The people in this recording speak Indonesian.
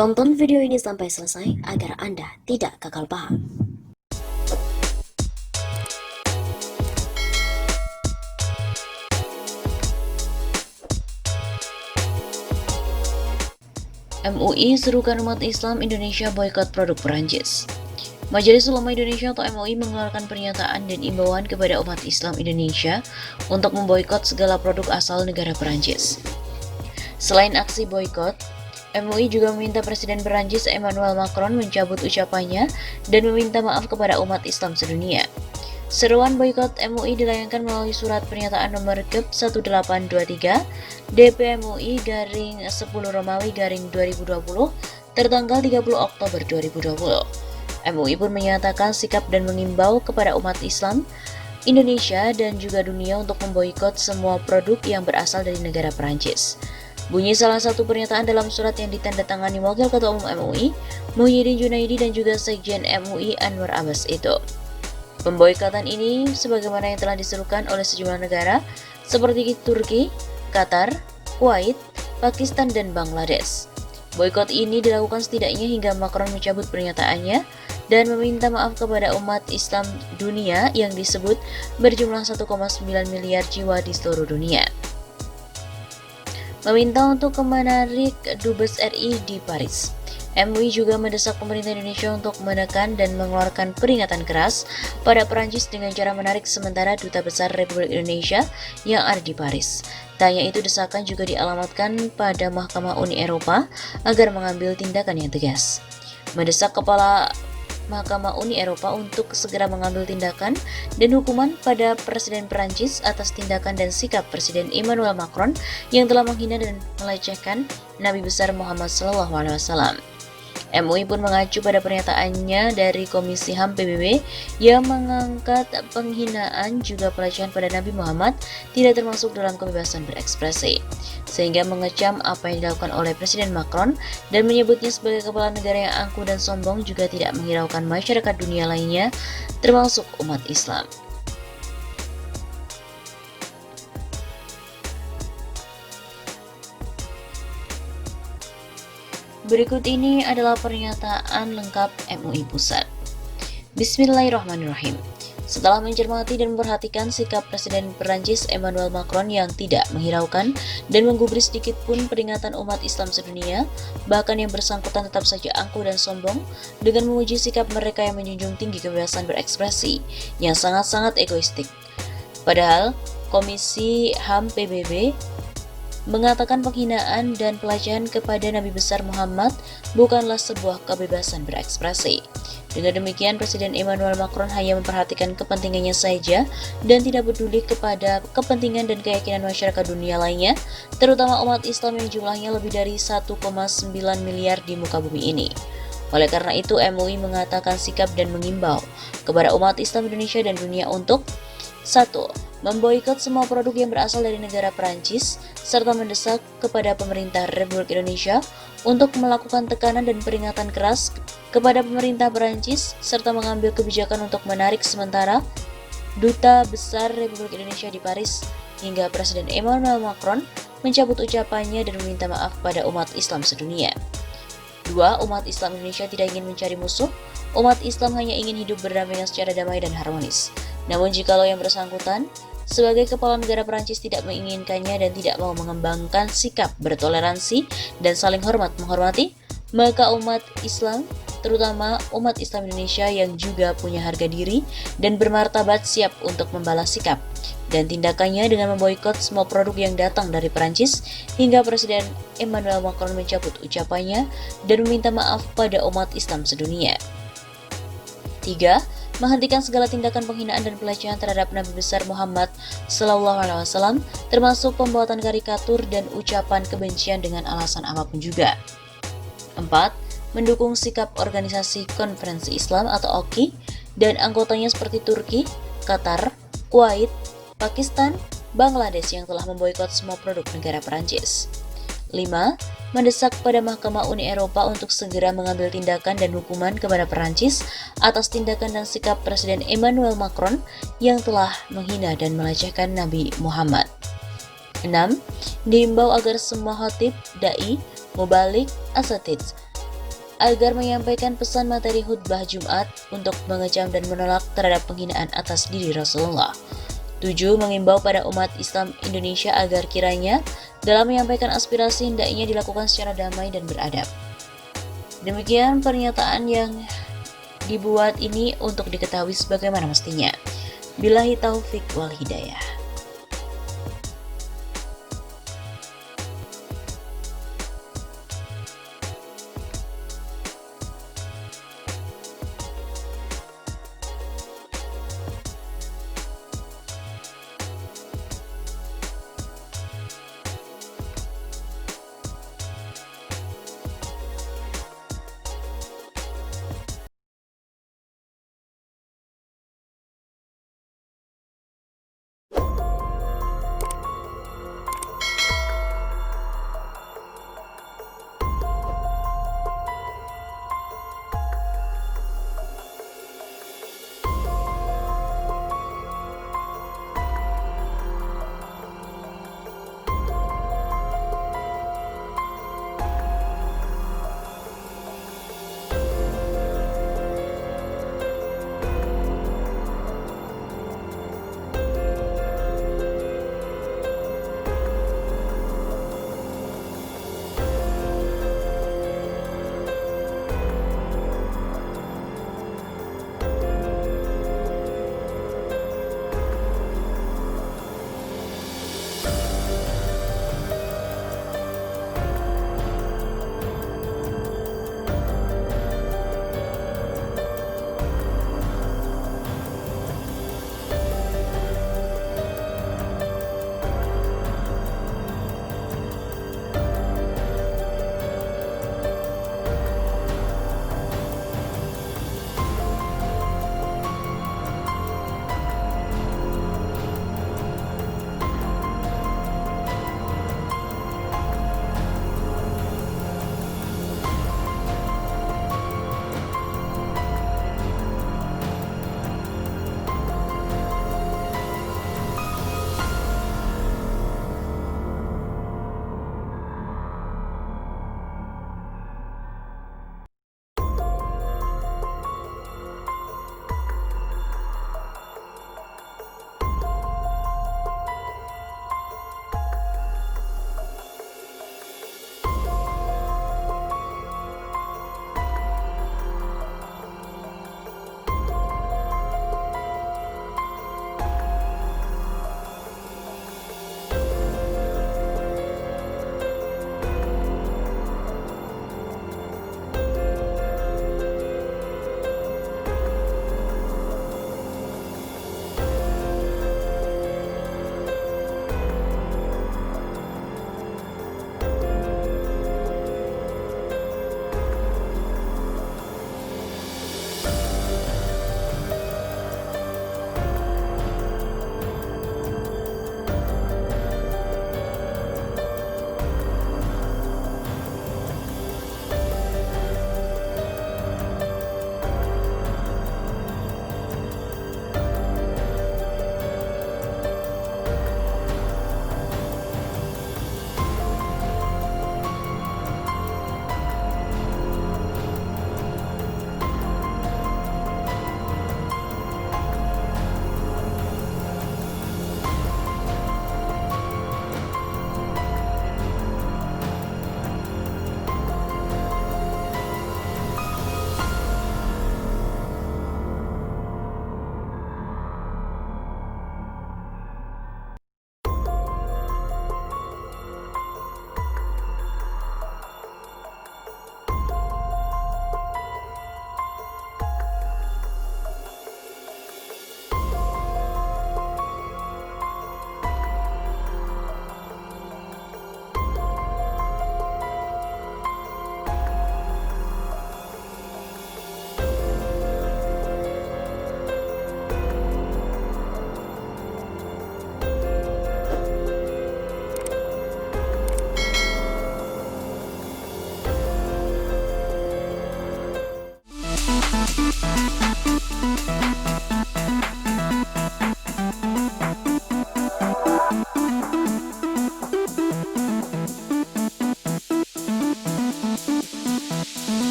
Tonton video ini sampai selesai agar Anda tidak gagal paham. MUI serukan umat Islam Indonesia boikot produk Perancis. Majelis Ulama Indonesia atau MUI mengeluarkan pernyataan dan imbauan kepada umat Islam Indonesia untuk memboikot segala produk asal negara Perancis. Selain aksi boikot, MUI juga meminta Presiden Perancis Emmanuel Macron mencabut ucapannya dan meminta maaf kepada umat Islam sedunia. Seruan boikot MUI dilayangkan melalui surat pernyataan nomor KEP 1823 DP MUI garing 10 Romawi garing 2020 tertanggal 30 Oktober 2020. MUI pun menyatakan sikap dan mengimbau kepada umat Islam Indonesia dan juga dunia untuk memboikot semua produk yang berasal dari negara Perancis. Bunyi salah satu pernyataan dalam surat yang ditandatangani Wakil Ketua Umum MUI, Muhyiddin Junaidi dan juga Sekjen MUI Anwar Abbas itu. Pemboikotan ini sebagaimana yang telah diserukan oleh sejumlah negara seperti Turki, Qatar, Kuwait, Pakistan, dan Bangladesh. Boikot ini dilakukan setidaknya hingga Macron mencabut pernyataannya dan meminta maaf kepada umat Islam dunia yang disebut berjumlah 1,9 miliar jiwa di seluruh dunia. Meminta untuk menarik Dubes RI di Paris. MUI juga mendesak pemerintah Indonesia untuk menekan dan mengeluarkan peringatan keras pada Perancis dengan cara menarik sementara Duta Besar Republik Indonesia yang ada di Paris. Tak hanya itu, desakan juga dialamatkan pada Mahkamah Uni Eropa agar mengambil tindakan yang tegas. Mendesak Kepala Mahkamah Uni Eropa untuk segera mengambil tindakan dan hukuman pada Presiden Perancis atas tindakan dan sikap Presiden Emmanuel Macron yang telah menghina dan melecehkan Nabi besar Muhammad SAW. MUI pun mengacu pada pernyataannya dari Komisi HAM PBB yang mengangkat penghinaan juga pelecehan pada Nabi Muhammad tidak termasuk dalam kebebasan berekspresi, sehingga mengecam apa yang dilakukan oleh Presiden Macron dan menyebutnya sebagai kepala negara yang angkuh dan sombong juga tidak menghiraukan masyarakat dunia lainnya termasuk umat Islam. Berikut ini adalah pernyataan lengkap MUI Pusat. Bismillahirrahmanirrahim. Setelah mencermati dan memperhatikan sikap Presiden Perancis Emmanuel Macron yang tidak menghiraukan dan menggubris sedikit pun peringatan umat Islam sedunia, bahkan yang bersangkutan tetap saja angkuh dan sombong dengan memuji sikap mereka yang menjunjung tinggi kebebasan berekspresi yang sangat-sangat egoistik. Padahal, Komisi HAM PBB mengatakan penghinaan dan pelecehan kepada Nabi besar Muhammad bukanlah sebuah kebebasan berekspresi. Dengan demikian, Presiden Emmanuel Macron hanya memperhatikan kepentingannya saja dan tidak peduli kepada kepentingan dan keyakinan masyarakat dunia lainnya, terutama umat Islam yang jumlahnya lebih dari 1,9 miliar di muka bumi ini. Oleh karena itu, MUI mengatakan sikap dan mengimbau kepada umat Islam Indonesia dan dunia untuk 1. Memboikot semua produk yang berasal dari negara Perancis, serta mendesak kepada pemerintah Republik Indonesia untuk melakukan tekanan dan peringatan keras kepada pemerintah Perancis, serta mengambil kebijakan untuk menarik sementara Duta Besar Republik Indonesia di Paris, hingga Presiden Emmanuel Macron mencabut ucapannya dan meminta maaf pada umat Islam sedunia. 2. Umat Islam Indonesia tidak ingin mencari musuh, umat Islam hanya ingin hidup berdampingan secara damai dan harmonis. Namun jikalau yang bersangkutan sebagai kepala negara Perancis tidak menginginkannya dan tidak mau mengembangkan sikap bertoleransi dan saling menghormati, maka umat Islam, terutama umat Islam Indonesia yang juga punya harga diri dan bermartabat, siap untuk membalas sikap dan tindakannya dengan memboikot semua produk yang datang dari Perancis hingga Presiden Emmanuel Macron mencabut ucapannya dan meminta maaf pada umat Islam sedunia. 3. Menghentikan segala tindakan penghinaan dan pelecehan terhadap Nabi besar Muhammad SAW, termasuk pembuatan karikatur dan ucapan kebencian dengan alasan apapun juga. 4. Mendukung sikap Organisasi Konferensi Islam atau OKI dan anggotanya seperti Turki, Qatar, Kuwait, Pakistan, Bangladesh yang telah memboikot semua produk negara Perancis. 5. Mendesak pada Mahkamah Uni Eropa untuk segera mengambil tindakan dan hukuman kepada Perancis atas tindakan dan sikap Presiden Emmanuel Macron yang telah menghina dan melecehkan Nabi Muhammad. 6. Diimbau agar semua khatib, dai, mubalik, asatidz, agar menyampaikan pesan materi khutbah Jumat untuk mengecam dan menolak terhadap penghinaan atas diri Rasulullah. 7. Mengimbau pada umat Islam Indonesia agar kiranya dalam menyampaikan aspirasi hendaknya dilakukan secara damai dan beradab. Demikian pernyataan yang dibuat ini untuk diketahui sebagaimana mestinya. Billahi taufik wal hidayah.